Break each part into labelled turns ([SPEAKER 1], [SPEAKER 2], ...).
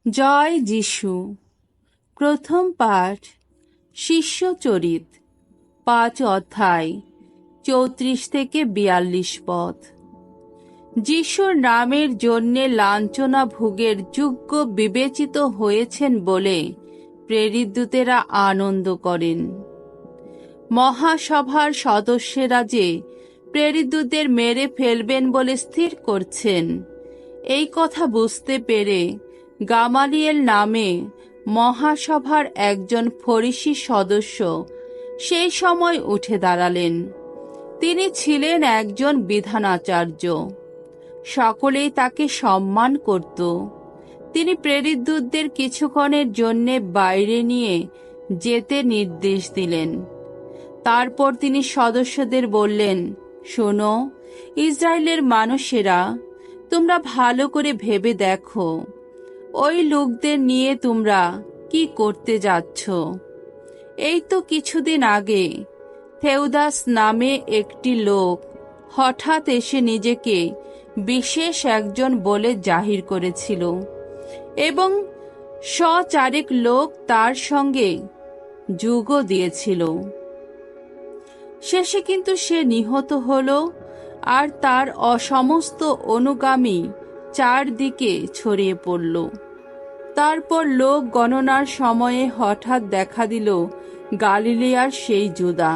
[SPEAKER 1] জয় যিশু। প্রথম পাঠ শিষ্যচরিত ৫ অধ্যায় ৩৪ থেকে ৪২ পদ। যিশুর নামের জন্যে লাঞ্ছনা ভোগের যোগ্য বিবেচিত হয়েছেন বলে প্রেরিতদূতেরা আনন্দ করেন। মহাসভার সদস্যরা যে প্রেরিতদূতদের মেরে ফেলবেন বলে স্থির করছেন, এই কথা বুঝতে পেরে গামালিয়েল নামে মহাসভার একজন ফরিসি সদস্য সেই সময় উঠে দাঁড়ালেন। তিনি ছিলেন একজন বিধানাচার্য। সকলেই তাকে সম্মান করত। তিনি প্রেরিতদূতদের কিছুক্ষণের জন্য বাইরে নিয়ে যেতে নির্দেশ দিলেন। তারপর তিনি সদস্যদের বললেন, শোনো ইসরায়েলের মানুষেরা, তোমরা ভালো করে ভেবে দেখো, ওই লোকদের নিয়ে তোমরা কি করতে যাচ্ছ। এই তো কিছুদিন আগে থেউদাস নামে একটি লোক হঠাৎ এসে নিজেকে বিশেষ একজন বলে জাহির করেছিল এবং ১০০ লোক তার সঙ্গে যোগও দিয়েছিল। শেষে কিন্তু সে নিহত হল, আর তার অসমস্ত অনুগামী চারদিকে ছড়িয়ে পড়ল। তারপর লোক গণনার সময়ে হঠাৎ দেখা দিল গালিলিয়ার সেই জুদা।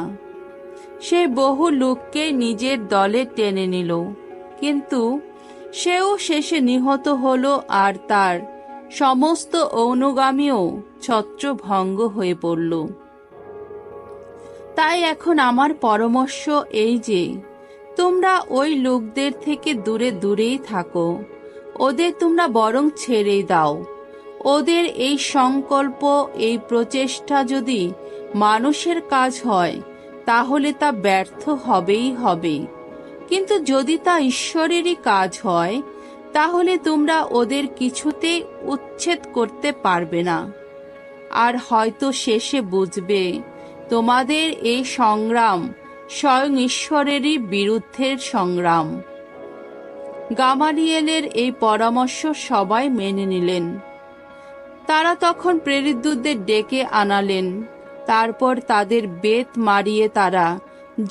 [SPEAKER 1] সে বহু লোককে নিজের দলে টেনে নিল, কিন্তু সেও শেষে নিহত হল, আর তার সমস্ত অনুগামীও ছত্রভঙ্গ হয়ে পড়ল। তাই এখন আমার পরামর্শ এই যে, তোমরা ওই লোকদের থেকে দূরে দূরেই থাকো। ওদের তোমরা বরং ছেড়েই দাও। ওদের এই সংকল্প, এই প্রচেষ্টা যদি মানুষের কাজ হয়, তাহলে তা ব্যর্থ হবেই হবে। কিন্তু যদি তা ঈশ্বরেরই কাজ হয়, তাহলে তোমরা ওদের কিছুতেই উচ্ছেদ করতে পারবে না। আর হয়তো শেষে বুঝবে, তোমাদের এই সংগ্রাম স্বয়ং ঈশ্বরেরই বিরুদ্ধের সংগ্রাম। গামালিয়েলের এই পরামর্শ সবাই মেনে নিলেন। তারা তখন প্রেরিতদূতদের ডেকে আনালেন। তারপর তাদের বেত মারিয়ে তারা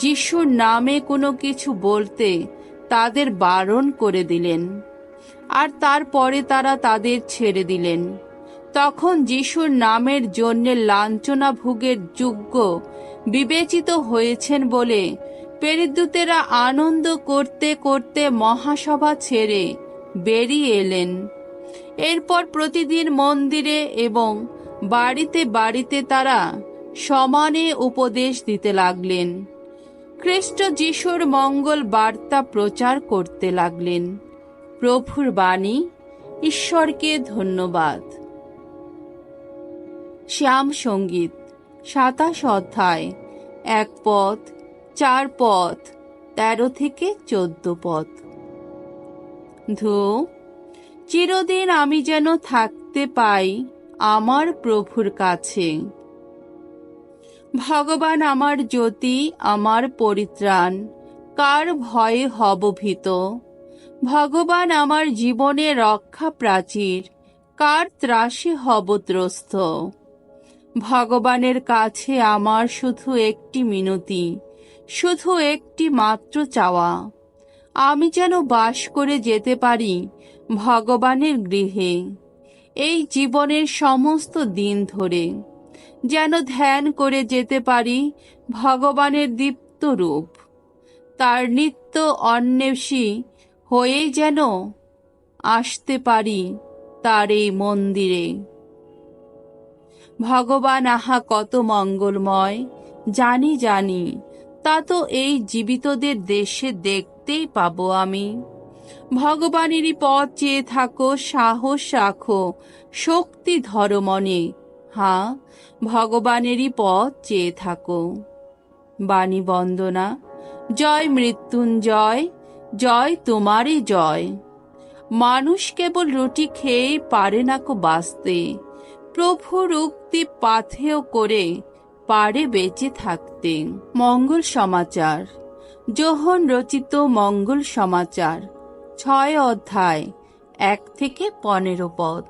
[SPEAKER 1] যিশুর নামে কোনো কিছু বলতে তাদের বারণ করে দিলেন, আর তারপরে তারা তাদের ছেড়ে দিলেন। তখন যিশুর নামের জন্যে লাঞ্ছনা ভোগের যোগ্য বিবেচিত হয়েছেন বলে প্রেরিতদূতেরা আনন্দ করতে করতে মহাসভা ছেড়ে বেরিয়ে এলেন। এরপর প্রতিদিন মন্দিরে এবং বাড়িতে বাড়িতে তারা সমানে উপদেশ দিতে লাগলেন। খ্রিস্ট যিশুর মঙ্গল বার্তা প্রচার করতে লাগলেন। প্রভুর বাণী। ঈশ্বরকে ধন্যবাদ। শ্যাম সঙ্গীত ২৭ অধ্যায় ১ পদ, ৪ পদ, ১৩ থেকে ১৪ পদ। ধু চিরদিন আমি যেন থাকতে পাই আমার প্রভুর কাছে। ভগবান আমার জ্যোতি, আমার পরিত্রাণ, কার ভয়ে হব ভীত। ভগবান আমার জীবনে রক্ষা প্রাচীর, কার ত্রাসে হব ত্রস্ত। ভগবানের কাছে আমার শুধু একটি মিনতি, শুধু একটি মাত্র চাওয়া, আমি যেন বাস করে যেতে পারি ভগবানের গৃহে এই জীবনের সমস্ত দিন ধরে, যেন ধ্যান করে যেতে পারি ভগবানের দীপ্ত রূপ, তার নিত্য অন্বেষী হয়েই যেন আসতে পারি তার এই মন্দিরে। ভগবান আহা কত মঙ্গলময়, জানি জানি, তা তো এই জীবিতদের দেশে দেখতেই পাবো আমি। ভগবানেরই পথ চেয়ে থাকো, সাহস রাখো, শক্তি ধরো মনে। হ্যাঁ, ভগবানেরই পথ চেয়ে থাকো। বাণী বন্দনা। জয় মৃত্যুঞ্জয়, জয় তোমারই জয়। মানুষ কেবল রুটি খেয়েই পারে না কো বাঁচতে, প্রভুর উক্তি পাথেয় করে পারে বেঁচে থাকতে। মঙ্গল সমাচার। যোহন রচিত মঙ্গল সমাচার ৬ অধ্যায় ১ থেকে ১৫ পদ।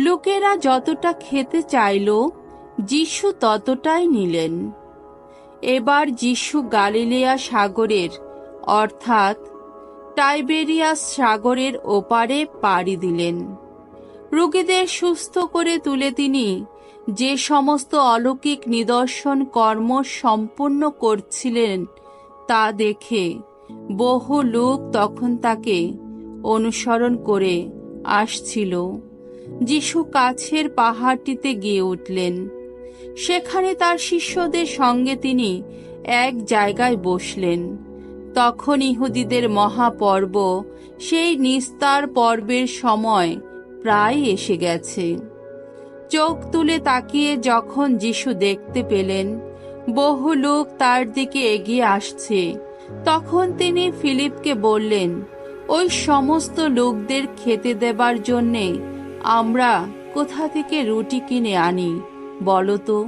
[SPEAKER 1] লোকেরা যতটা খেতে চাইল, যিশু ততটাই নিলেন। এবার যিশু গালিলেয়া সাগরের অর্থাৎ টাইবেরিয়াস সাগরের ওপারে পাড়ি দিলেন। রোগীদের সুস্থ করে তুলে তিনি যে সমস্ত অলৌকিক নিদর্শন কর্ম সম্পূর্ণ করছিলেন তা দেখে বহু লোক তখন তাকে অনুসরণ করে আসছিল। যিশু কাছের পাহাড়টিতে গিয়ে উঠলেন। সেখানে তার শিষ্যদের সঙ্গে তিনি এক জায়গায় বসলেন। তখন ইহুদিদের মহাপর্ব, সেই নিস্তার পর্বের সময় প্রায় এসে গেছে। চোখ তুলে তাকিয়ে যখন যিশু দেখতে পেলেন বহু লোক তার দিকে এগিয়ে আসছে, তখন তিনি ফিলিপকে বললেন, ওই সমস্ত লোকদের খেতে দেবার জন্যে আমরা কোথা থেকে রুটি কিনে আনি বলো তো?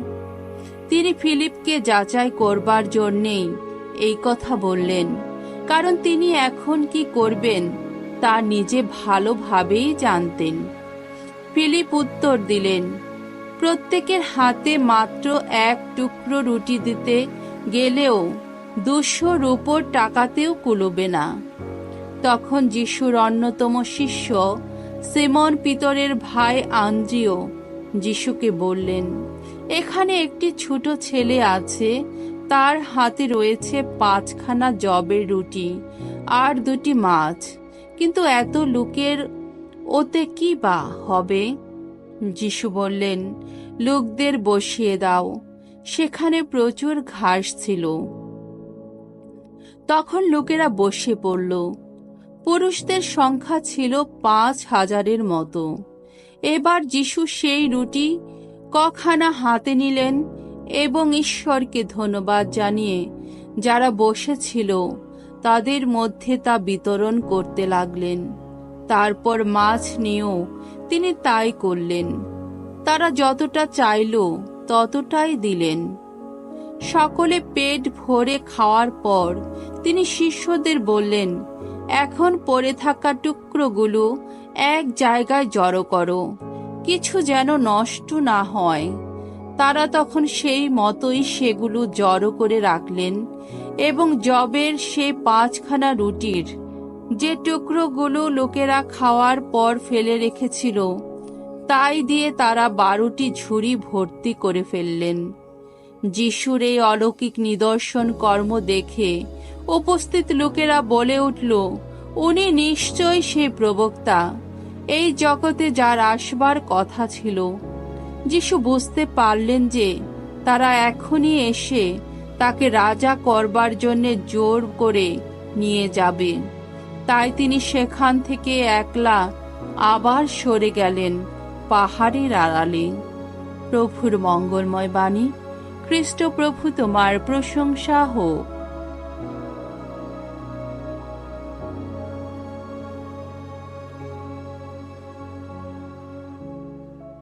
[SPEAKER 1] তিনি ফিলিপকে যাচাই করবার জন্যেই এই কথা বললেন, কারণ তিনি এখন কি করবেন তা নিজে ভালোভাবেই জানতেন। ফিলিপ উত্তর দিলেন, প্রত্যেকের হাতে মাত্র এক টুকরো রুটি দিতে গেলেও 200 রূপোর টাকাতেও কুলোবে না। তখন যিশুর অন্যতম শিষ্য সিমন পিতরের ভাই আন্দ্রিয় যিশুকে বললেন, এখানে একটি ছোট ছেলে আছে, তার হাতে রয়েছে 5খানা যবের রুটি আর 2টি মাছ, কিন্তু এত লোকের ওতে কি বা হবে? যিশু বললেন, লোকদের বসিয়ে দাও। সেখানে প্রচুর ঘাস ছিল। তখন লোকেরা বসে পড়ল। পুরুষদের সংখ্যা ছিল 5000-এর মতো। এবার যিশু সেই রুটি কখানা হাতে নিলেন এবং ঈশ্বরকে ধন্যবাদ জানিয়ে যারা বসেছিল তাদের মধ্যে তা বিতরণ করতে লাগলেন। তারপর মাছ নিয়েও তিনি তাই করলেন। তারা যতটা চাইল ততটাই দিলেন। সকলে পেট ভরে খাওয়ার পর তিনি শিষ্যদের বললেন, এখন পড়ে থাকা টুকরোগুলো এক জায়গায় জড়ো করো, কিছু যেন নষ্ট না হয়। তারা তখন সেই মতোই সেগুলো জড়ো করে রাখলেন এবং যবের সেই 5খানা রুটির যে টুকরোগুলো লোকেরা খাওয়ার পর ফেলে রেখেছিল তাই দিয়ে তারা 12টি ঝুড়ি ভর্তি করে ফেললেন। যিশুর এই অলৌকিক নিদর্শন কর্ম দেখে উপস্থিত লোকেরা বলে উঠল, উনি নিশ্চয় সেই প্রবক্তা, এই জগতে যার আসবার কথা ছিল। যিশু বুঝতে পারলেন যে তারা এখনই এসে তাকে রাজা করবার জন্য জোর করে নিয়ে যাবে। তাই তিনি সেখান থেকে একলা আবার সরে গেলেন পাহাড়ের আড়ালে। প্রভুর মঙ্গলময় বাণী। খ্রিস্ট প্রভু তোমার প্রশংসা হোক।